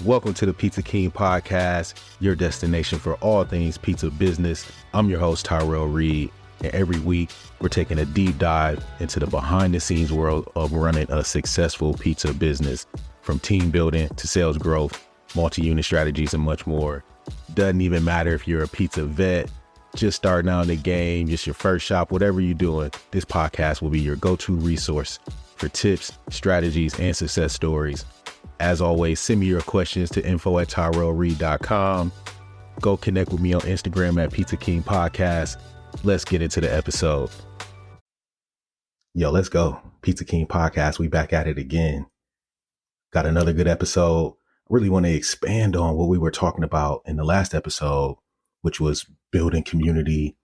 Welcome to the Pizza King Podcast, your destination for all things pizza business. I'm your host, Tyrell Reed, and every week we're taking a deep dive into the behind-the-scenes world of running a successful pizza business, from team building to sales growth, multi-unit strategies, and much more. Doesn't even matter if you're a pizza vet, just starting out in the game, just your first shop, whatever you're doing, this podcast will be your go-to resource for tips, strategies, and success stories. As always, send me your questions to info@tyrellreed.com. Go connect with me on Instagram at Pizza King Podcast. Let's get into the episode. Yo, let's go. Pizza King Podcast. We back at it again. Got another good episode. Really want to expand on what we were talking about in the last episode, which was building community,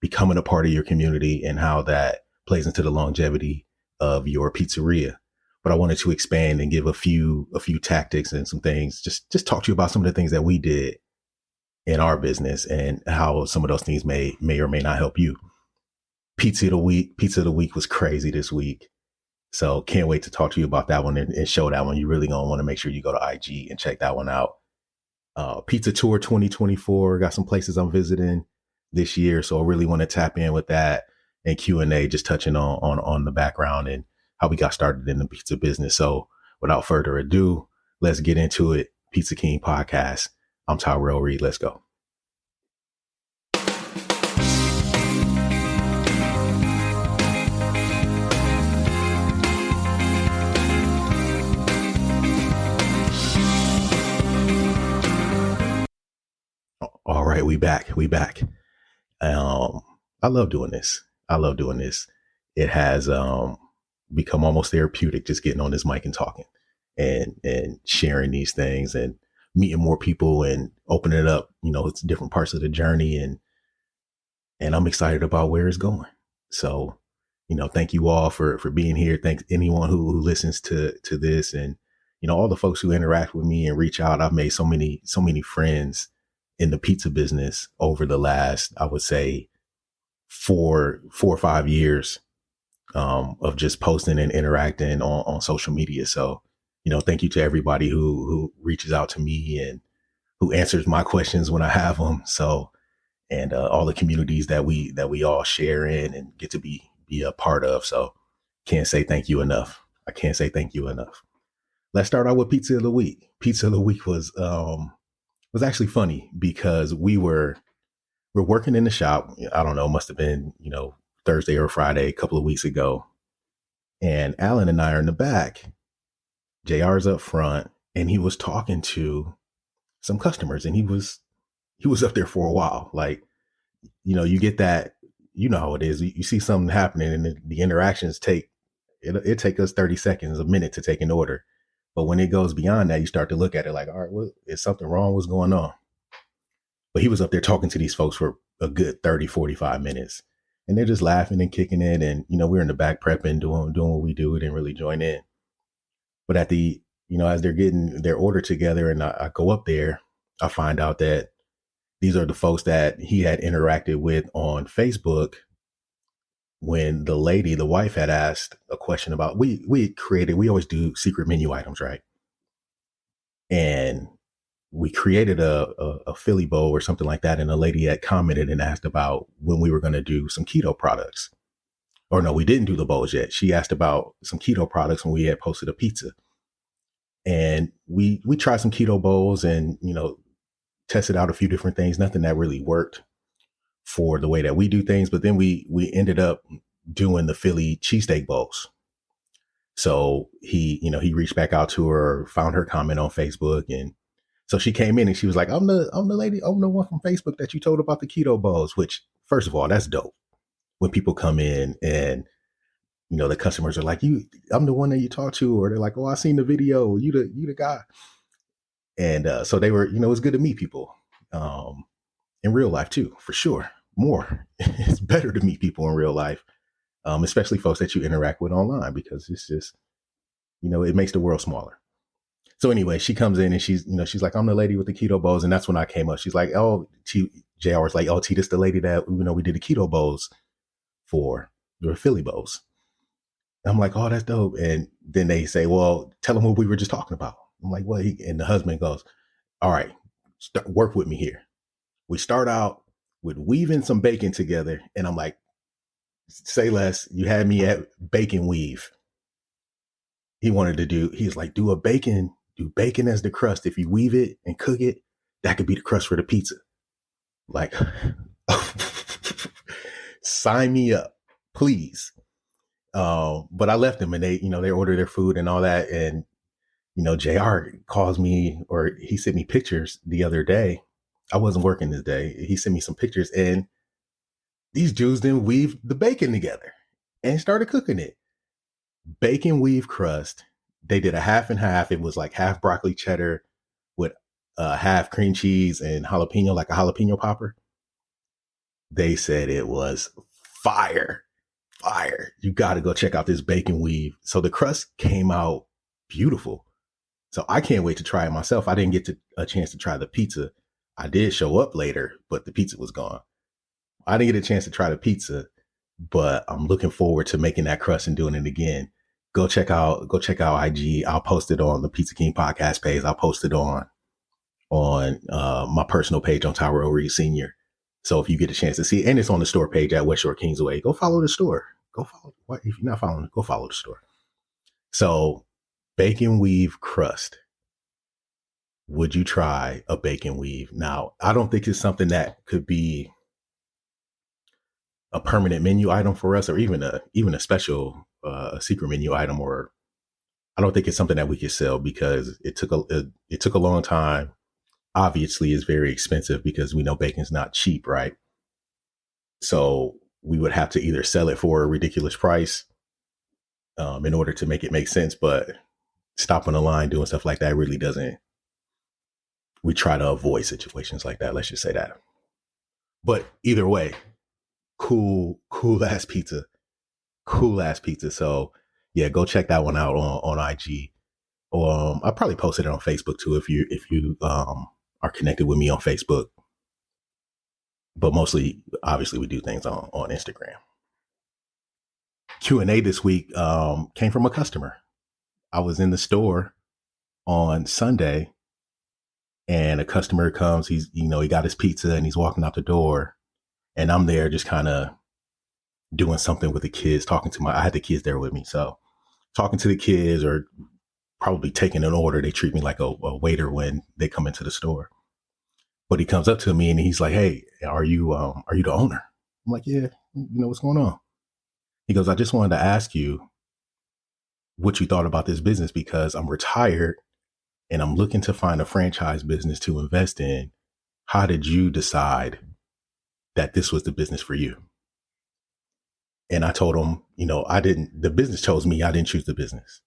becoming a part of your community, and how that plays into the longevity of your pizzeria. But I wanted to expand and give a few tactics and some things, just talk to you about some of the things that we did in our business and how some of those things may or may not help you. Pizza of the week was crazy this week. So can't wait to talk to you about that one and show that one. You really gonna want to make sure you go to IG and check that one out. Pizza Tour 2024, got some places I'm visiting this year. So I really want to tap in with that, and Q&A, just touching on the background and how we got started in the pizza business. So without further ado, let's get into it. Pizza King Podcast. I'm Tyrell Reed. Let's go. All right, we back. I love doing this. It has become almost therapeutic, just getting on this mic and talking and sharing these things and meeting more people and opening it up. You know, it's different parts of the journey, and I'm excited about where it's going. So, you know, thank you all for being here. Thanks anyone who listens to this, and, you know, all the folks who interact with me and reach out. I've made so many friends in the pizza business over the last, I would say, four or 5 years of just posting and interacting on social media. So, you know, thank you to everybody who reaches out to me and who answers my questions when I have them. So, and all the communities that we all share in and get to be a part of. So can't say thank you enough. I can't say thank you enough. Let's start out with Pizza of the Week. Pizza of the Week was actually funny because we're working in the shop. I don't know, must have been, you know, Thursday or Friday, a couple of weeks ago. And Alan and I are in the back. JR's up front, and he was talking to some customers, and he was up there for a while. Like, you know, you get that, you know how it is. You see something happening, and the interactions take us 30 seconds, a minute to take an order. But when it goes beyond that, you start to look at it like, all right, is something wrong? What's going on? But he was up there talking to these folks for a good 30, 45 minutes. And they're just laughing and kicking it. And, you know, we're in the back prepping, doing what we do. We didn't really join in. But at the, you know, as they're getting their order together and I go up there, I find out that these are the folks that he had interacted with on Facebook when the wife had asked a question about, we always do secret menu items, right? And we created a Philly bowl or something like that. And a lady had commented and asked about when we were going to do some keto products. Or no, we didn't do the bowls yet. She asked about some keto products when we had posted a pizza. And we tried some keto bowls and, you know, tested out a few different things. Nothing that really worked for the way that we do things. But then we ended up doing the Philly cheesesteak bowls. So he reached back out to her, found her comment on Facebook, and so she came in and she was like, I'm the one from Facebook that you told about the keto bowls, which, first of all, that's dope. When people come in and, you know, the customers are like, I'm the one that you talked to, or they're like, oh, I seen the video. You the guy. And so they were, you know, it's good to meet people in real life too, for sure. More. It's better to meet people in real life, especially folks that you interact with online, because it's just, you know, it makes the world smaller. So anyway, she comes in and she's like, I'm the lady with the keto bowls. And that's when I came up. She's like, oh, JR was like, oh, T, this the lady that, you know, we did the keto bowls for, the Philly bowls. And I'm like, oh, that's dope. And then they say, well, tell them what we were just talking about. I'm like, what? And the husband goes, all right, work with me here. We start out with weaving some bacon together. And I'm like, say less. You had me at bacon weave. He's like, do bacon as the crust. If you weave it and cook it, that could be the crust for the pizza. Like, sign me up, please. But I left them and they order their food and all that. And, JR calls me, or he sent me pictures the other day. I wasn't working this day. He sent me some pictures, and these Jews then weaved the bacon together and started cooking it. Bacon weave crust. They did a half and half. It was like half broccoli cheddar with half cream cheese and jalapeno, like a jalapeno popper. They said it was fire. You got to go check out this bacon weave. So the crust came out beautiful. So I can't wait to try it myself. I didn't get a chance to try the pizza. I did show up later, but the pizza was gone. I didn't get a chance to try the pizza, but I'm looking forward to making that crust and doing it again. Go check out IG. I'll post it on the Pizza King podcast page. I'll post it on my personal page on Tyrell Reed Sr. So if you get a chance to see it, and it's on the store page at West Shore Kingsway, go follow the store. If you're not following, go follow the store. So bacon weave crust. Would you try a bacon weave? Now, I don't think it's something that could be a permanent menu item for us, or even a special a secret menu item, or I don't think it's something that we could sell because it took a long time. Obviously, it's very expensive because we know bacon's not cheap, right? So we would have to either sell it for a ridiculous price in order to make it make sense, but stopping the line, doing stuff like that really doesn't. We try to avoid situations like that. Let's just say that. But either way, cool ass pizza. So yeah, go check that one out on IG. I'll probably post it on Facebook too if you are connected with me on Facebook. But mostly, obviously, we do things on Instagram. Q&A this week came from a customer. I was in the store on Sunday, and a customer comes. He got his pizza and he's walking out the door, and I'm there just kind of doing something with the kids, I had the kids there with me. So talking to the kids, or probably taking an order. They treat me like a waiter when they come into the store. But he comes up to me and he's like, "Hey, are you the owner?" I'm like, "Yeah, what's going on?" He goes, "I just wanted to ask you what you thought about this business, because I'm retired and I'm looking to find a franchise business to invest in. How did you decide that this was the business for you?" And I told him, the business chose me. I didn't choose the business.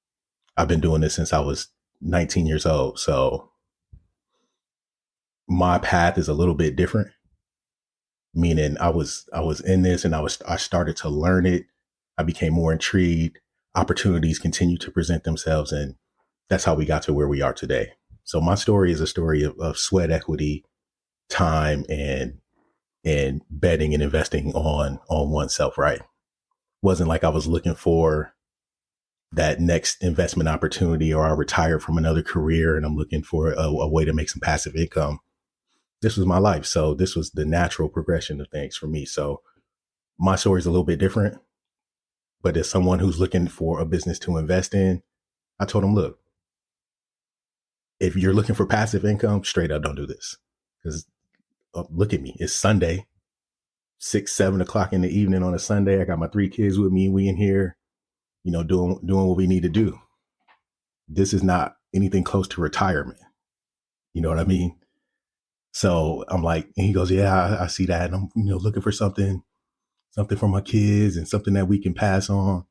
I've been doing this since I was 19 years old. So my path is a little bit different, meaning I was in this and I started to learn it. I became more intrigued. Opportunities continue to present themselves. And that's how we got to where we are today. So my story is a story of sweat equity, time, and betting and investing on oneself, right? Wasn't like I was looking for that next investment opportunity, or I retired from another career and I'm looking for a way to make some passive income. This was my life. So this was the natural progression of things for me. So my story is a little bit different, but as someone who's looking for a business to invest in, I told him, look, if you're looking for passive income, straight up, don't do this. Because look at me. It's Sunday, 6-7 o'clock in the evening on a Sunday. I got my 3 kids with me. We in here, doing what we need to do. This is not anything close to retirement. You know what I mean? So I'm like, and he goes, "Yeah, I see that. And I'm, looking for something for my kids and something that we can pass on." I'm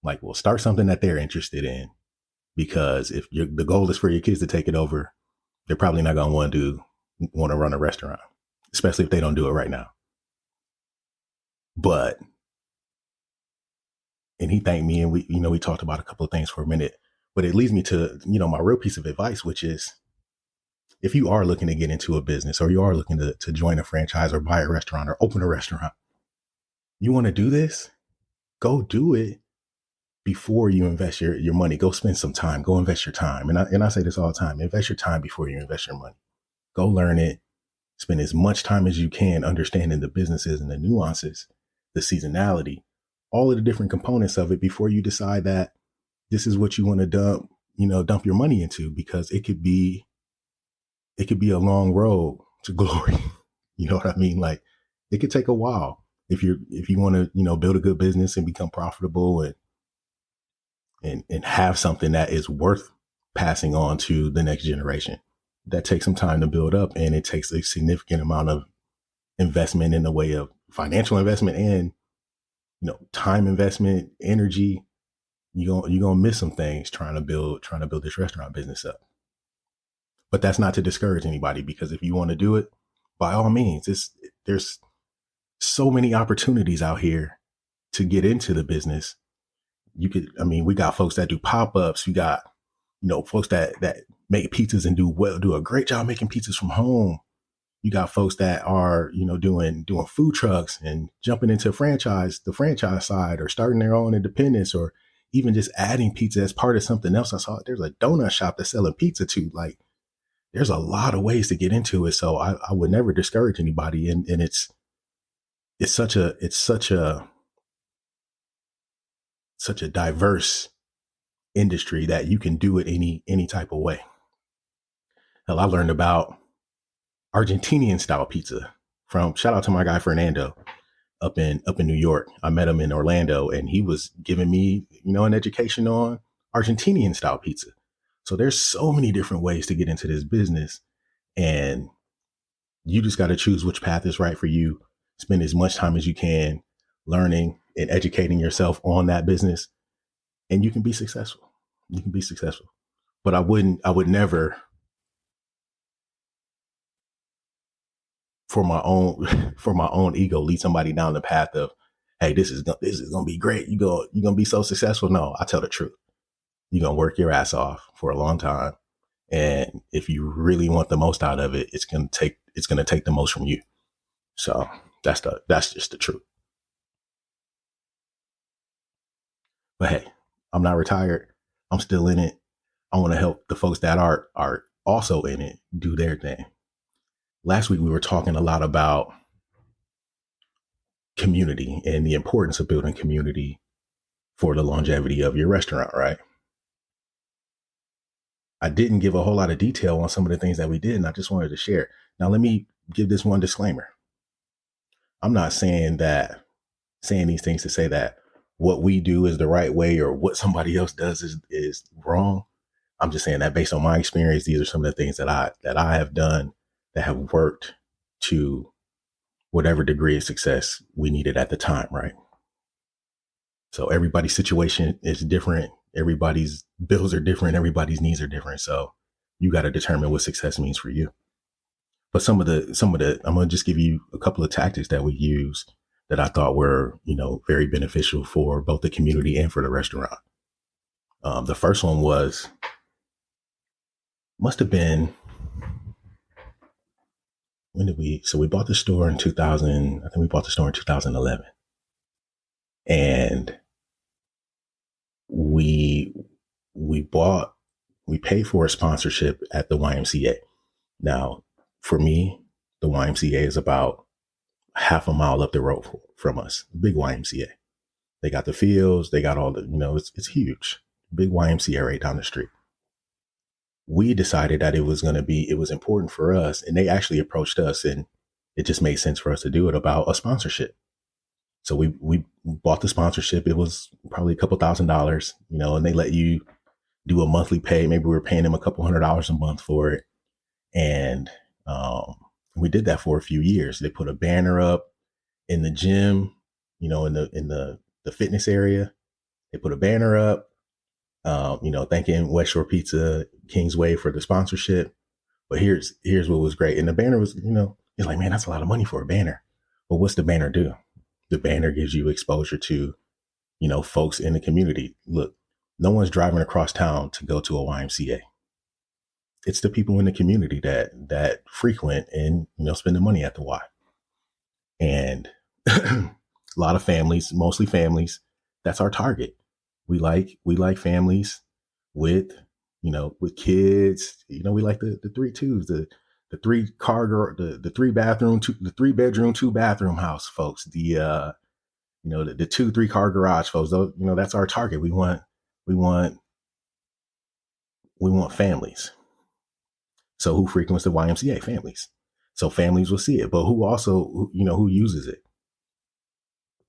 like, well, start something that they're interested in, because if the goal is for your kids to take it over, they're probably not going to want to run a restaurant, especially if they don't do it right now. And he thanked me, and we talked about a couple of things for a minute, but it leads me to, my real piece of advice, which is, if you are looking to get into a business, or you are looking to join a franchise or buy a restaurant or open a restaurant, you want to do this, go do it, before you invest your money, go spend some time, go invest your time. And I say this all the time, invest your time before you invest your money. Go learn it, spend as much time as you can understanding the businesses and the nuances, the seasonality, all of the different components of it before you decide that this is what you want to dump your money into, because it could be a long road to glory. You know what I mean? Like, it could take a while if you want to, build a good business and become profitable and have something that is worth passing on to the next generation. That takes some time to build up, and it takes a significant amount of investment in the way of financial investment and, time investment, energy. You're gonna miss some things trying to build this restaurant business up. But that's not to discourage anybody, because if you want to do it, by all means, there's so many opportunities out here to get into the business. We got folks that do pop-ups. We got, folks that make pizzas and do a great job making pizzas from home. You got folks that are, doing food trucks and jumping into the franchise side, or starting their own independence, or even just adding pizza as part of something else. I saw there's a donut shop that's selling pizza too. Like, there's a lot of ways to get into it. So I would never discourage anybody. And it's such a diverse industry that you can do it any type of way. Hell, I learned about Argentinian style pizza from, shout out to my guy Fernando up in New York. I met him in Orlando, and he was giving me, an education on Argentinian style pizza. So there's so many different ways to get into this business, and you just got to choose which path is right for you. Spend as much time as you can learning and educating yourself on that business, and you can be successful. But I would never, for my own ego, lead somebody down the path of, hey, this is gonna be great. You're gonna be so successful. No, I tell the truth. You're gonna work your ass off for a long time, and if you really want the most out of it, it's gonna take the most from you. So that's just the truth. But hey, I'm not retired. I'm still in it. I want to help the folks that are also in it do their thing. Last week, we were talking a lot about community and the importance of building community for the longevity of your restaurant, right? I didn't give a whole lot of detail on some of the things that we did, and I just wanted to share. Now, let me give this one disclaimer. I'm not saying these things to say that what we do is the right way, or what somebody else does is wrong. I'm just saying that based on my experience, these are some of the things that I have done that have worked to whatever degree of success we needed at the time, right? So everybody's situation is different. Everybody's bills are different. Everybody's needs are different. So you got to determine what success means for you. But some of the, I'm going to just give you a couple of tactics that we use that I thought were, very beneficial for both the community and for the restaurant. The first one must have been, we bought the store in 2000. I think we bought the store in 2011. And we paid for a sponsorship at the YMCA. Now, for me, the YMCA is about half a mile up the road from us. Big YMCA. They got the fields. They got all the, it's huge. Big YMCA right down the street. We decided that it was important for us, and they actually approached us, and it just made sense for us to do it, about a sponsorship. So we bought the sponsorship. It was probably a couple $1,000s, and they let you do a monthly pay. Maybe we were paying them a couple $100s a month for it. And we did that for a few years. They put a banner up in the gym, in the fitness area. They put a banner up, thanking West Shore Pizza Kingsway for the sponsorship. But here's what was great. And the banner was, it's like, man, that's a lot of money for a banner. But what's the banner do? The banner gives you exposure to, folks in the community. Look, no one's driving across town to go to a YMCA. It's the people in the community that frequent and, spend the money at the Y. And a lot of families, mostly families, that's our target. We like families with, with kids. We like the three twos, the three car girl, the three bathroom, the 3 bedroom, 2 bathroom house folks, the 2, 3 car garage folks. Those, that's our target. We want, we want families. So who frequents the YMCA? Families. So families will see it, but who also, who uses it?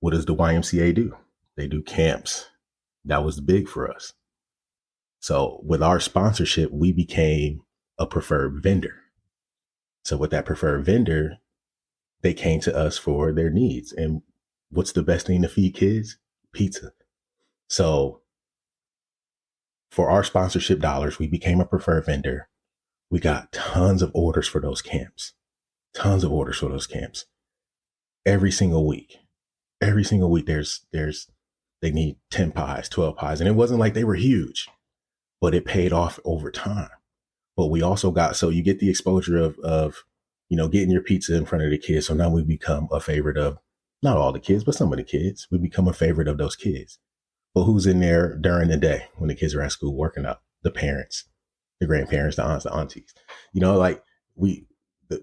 What does the YMCA do? They do camps. That was big for us. So with our sponsorship, we became a preferred vendor. So with that preferred vendor, they came to us for their needs. And what's the best thing to feed kids? Pizza. So for our sponsorship dollars, we became a preferred vendor. We got tons of orders for those camps. Tons of orders for those camps. Every single week. Every single week they need 10 pies, 12 pies. And it wasn't like they were huge, but it paid off over time. But we also got, so you get the exposure of getting your pizza in front of the kids. So now we become a favorite of not all the kids, but some of the kids. We become a favorite of those kids. But who's in there during the day when the kids are at school working out? The parents, the grandparents, the aunts, the aunties.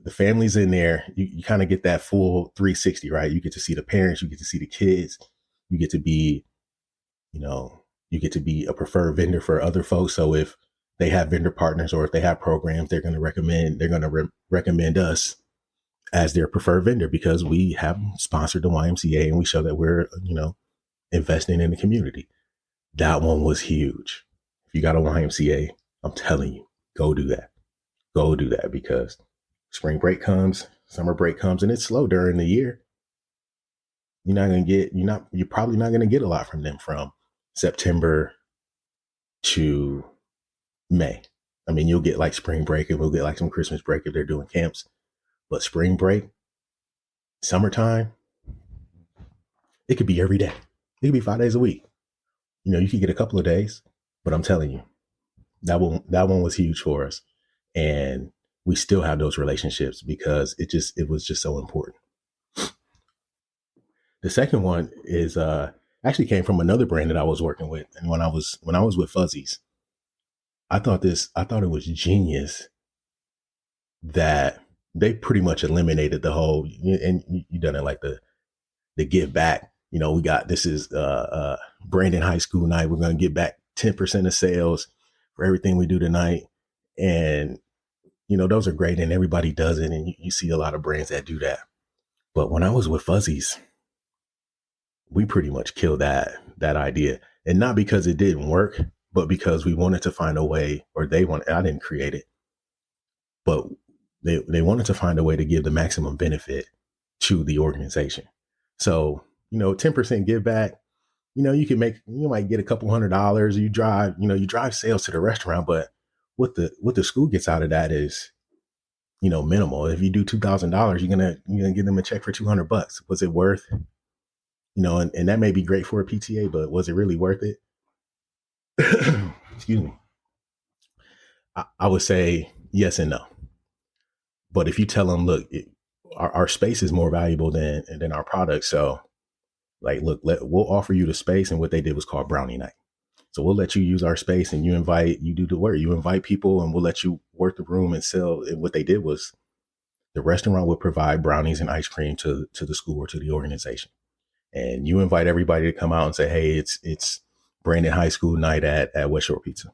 The families in there, you kind of get that full 360, right? You get to see the parents, you get to see the kids, you get to be, a preferred vendor for other folks. So if they have vendor partners or if they have programs, they're going to recommend us as their preferred vendor because we have sponsored the YMCA and we show that we're, investing in the community. That one was huge. If you got a YMCA, I'm telling you, go do that. Go do that because spring break comes, summer break comes, and it's slow during the year. You're probably not going to get a lot from them from September to May. I mean, you'll get like spring break and we'll get like some Christmas break if they're doing camps, but spring break, summertime, it could be every day. It could be 5 days a week. You could get a couple of days, but I'm telling you, that one was huge for us. And we still have those relationships because it was just so important. The second one is actually came from another brand that I was working with. And when I was with Fuzzies, I thought it was genius that they pretty much eliminated the whole, and you done it like the give back. We got, this is Brandon High School night. We're going to get back 10% of sales for everything we do tonight. And, those are great and everybody does it. And you see a lot of brands that do that. But when I was with Fuzzies, we pretty much killed that idea. And not because it didn't work, but because we wanted to find a way, or I didn't create it, but they wanted to find a way to give the maximum benefit to the organization. So, 10% give back, you might get a couple $100. You drive sales to the restaurant, but what the school gets out of that is, minimal. If you do $2,000, you're gonna give them a check for $200. Was it worth, and that may be great for a PTA, but was it really worth it? Excuse me. I would say yes and no. But if you tell them, look, our space is more valuable than our product, so like, look, we'll offer you the space. And what they did was called brownie night. So we'll let you use our space and you do the work. You invite people and we'll let you work the room and sell. And what they did was the restaurant would provide brownies and ice cream to the school or to the organization. And you invite everybody to come out and say, hey, it's Brandon High School night at West Shore Pizza.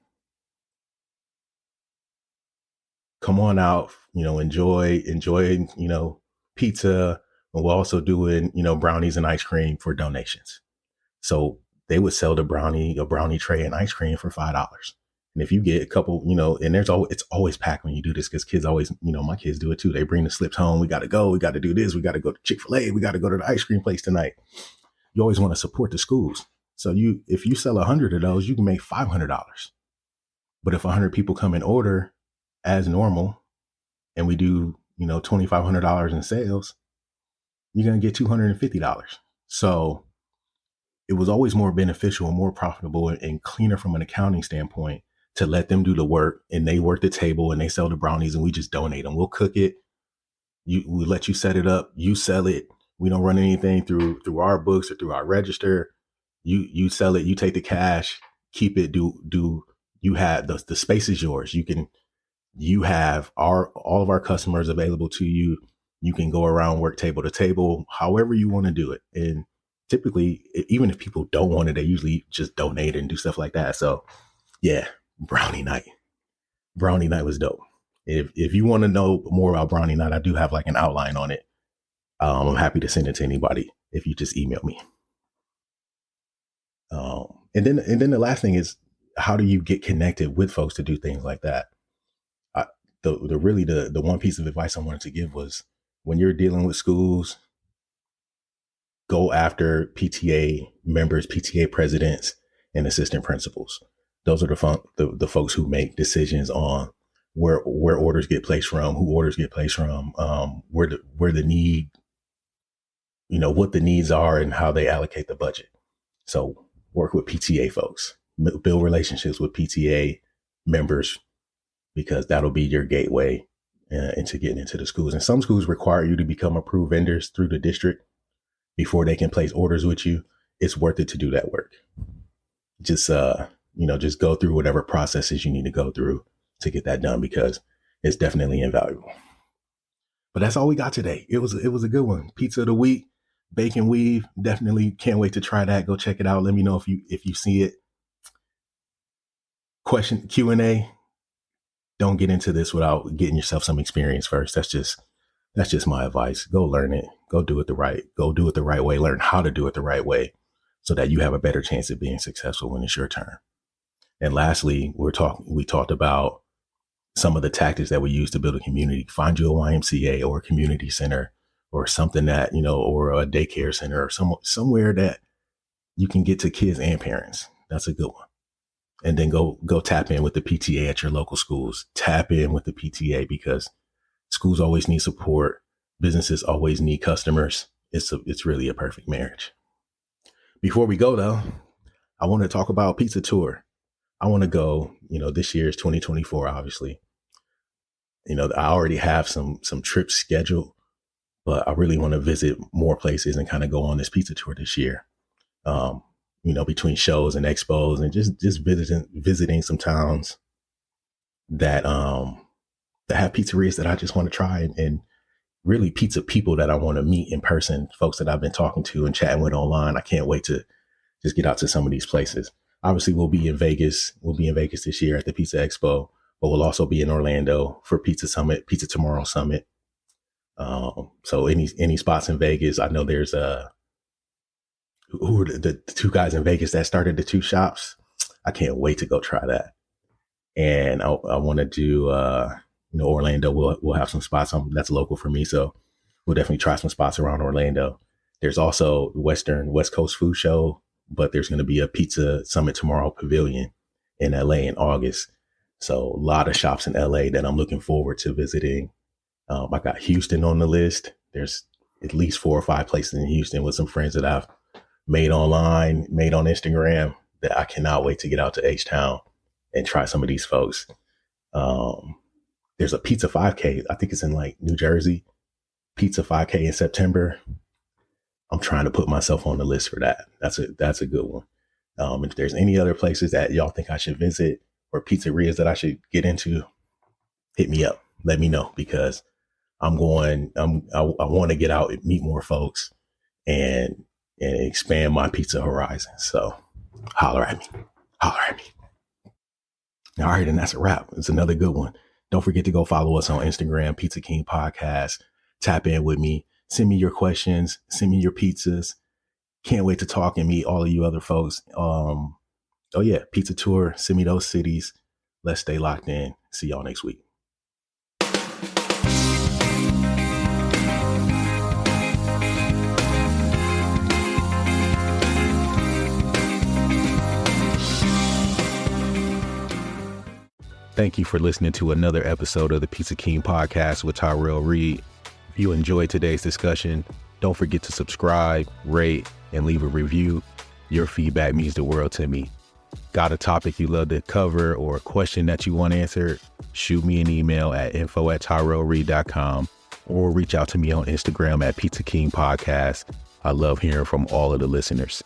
Come on out, enjoy, pizza. And we're also doing, brownies and ice cream for donations. So they would sell a brownie tray and ice cream for $5. And if you get a couple, and it's always packed when you do this because kids always, my kids do it too. They bring the slips home. We got to go. We got to do this. We got to go to Chick-fil-A. We got to go to the ice cream place tonight. You always want to support the schools. So if you sell 100 of those, you can make $500. But if 100 people come and order as normal and we do, $2,500 in sales, you're going to get $250. So it was always more beneficial and more profitable and cleaner from an accounting standpoint to let them do the work and they work the table and they sell the brownies and we just donate them. We'll cook it. We let you set it up. You sell it. We don't run anything through our books or through our register. You sell it, you take the cash, keep it, you have the space is yours. You have all of our customers available to you. You can go around, work table to table, however you want to do it. And typically, even if people don't want it, they usually just donate and do stuff like that. So yeah, brownie night was dope. If you want to know more about brownie night, I do have like an outline on it. I'm happy to send it to anybody if you just email me. And then the last thing is, how do you get connected with folks to do things like that? The one piece of advice I wanted to give was, when you're dealing with schools, go after PTA members, PTA presidents, and assistant principals. Those are the folks who make decisions on where orders get placed from, who orders get placed from, where the need, what the needs are and how they allocate the budget. So work with PTA folks, build relationships with PTA members, because that'll be your gateway into getting into the schools. And some schools require you to become approved vendors through the district before they can place orders with you. It's worth it to do that work. Just go through whatever processes you need to go through to get that done, because it's definitely invaluable. But that's all we got today. It was a good one. Pizza of the week, bacon weave. Definitely can't wait to try that. Go check it out. Let me know if you see it. Question Q&A. Don't get into this without getting yourself some experience first. That's just my advice. Go learn it. Go do it the right way. Learn how to do it the right way, so that you have a better chance of being successful when it's your turn. And lastly, we talked about some of the tactics that we use to build a community. Find you a YMCA or a community center or something that, or a daycare center or somewhere that you can get to kids and parents. That's a good one. And then go tap in with the PTA at your local schools. Tap in with the PTA, because schools always need support. Businesses always need customers. It's really a perfect marriage. Before we go though, I want to talk about Pizza Tour. I want to go, this year is 2024, obviously. I already have some trips scheduled, but I really want to visit more places and kind of go on this pizza tour this year. Between shows and expos, and just visiting some towns that have pizzerias that I just want to try, and really pizza people that I want to meet in person, folks that I've been talking to and chatting with online. I can't wait to just get out to some of these places. Obviously, we'll be in Vegas. We'll be in Vegas this year at the Pizza Expo, but we'll also be in Orlando for Pizza Tomorrow Summit. So any spots in Vegas, I know there's who are the two guys in Vegas that started the two shops. I can't wait to go try that. And I want to do, Orlando. We'll have some spots that's local for me. So we'll definitely try some spots around Orlando. There's also West Coast Food Show, but there's going to be a Pizza Summit Tomorrow Pavilion in LA in August. So a lot of shops in LA that I'm looking forward to visiting. I got Houston on the list. There's at least 4 or 5 places in Houston with some friends that I've made online, made on Instagram, that I cannot wait to get out to H-Town and try some of these folks. There's a Pizza 5K. I think it's in like New Jersey. Pizza 5K in September. I'm trying to put myself on the list for that. That's a good one. If there's any other places that y'all think I should visit, or pizzerias that I should get into, hit me up. Let me know, because I want to get out and meet more folks and expand my pizza horizon. So holler at me. All right. And that's a wrap. It's another good one. Don't forget to go follow us on Instagram, Pizza King Podcast. Tap in with me. Send me your questions. Send me your pizzas. Can't wait to talk and meet all of you other folks. Pizza tour. Send me those cities. Let's stay locked in. See y'all next week. Thank you for listening to another episode of the Pizza King Podcast with Tyrell Reed. If you enjoyed today's discussion, don't forget to subscribe, rate, and leave a review. Your feedback means the world to me. Got a topic you love to cover or a question that you want answered? Shoot me an email at info@tyrellreed.com or reach out to me on Instagram at Pizza King Podcast. I love hearing from all of the listeners.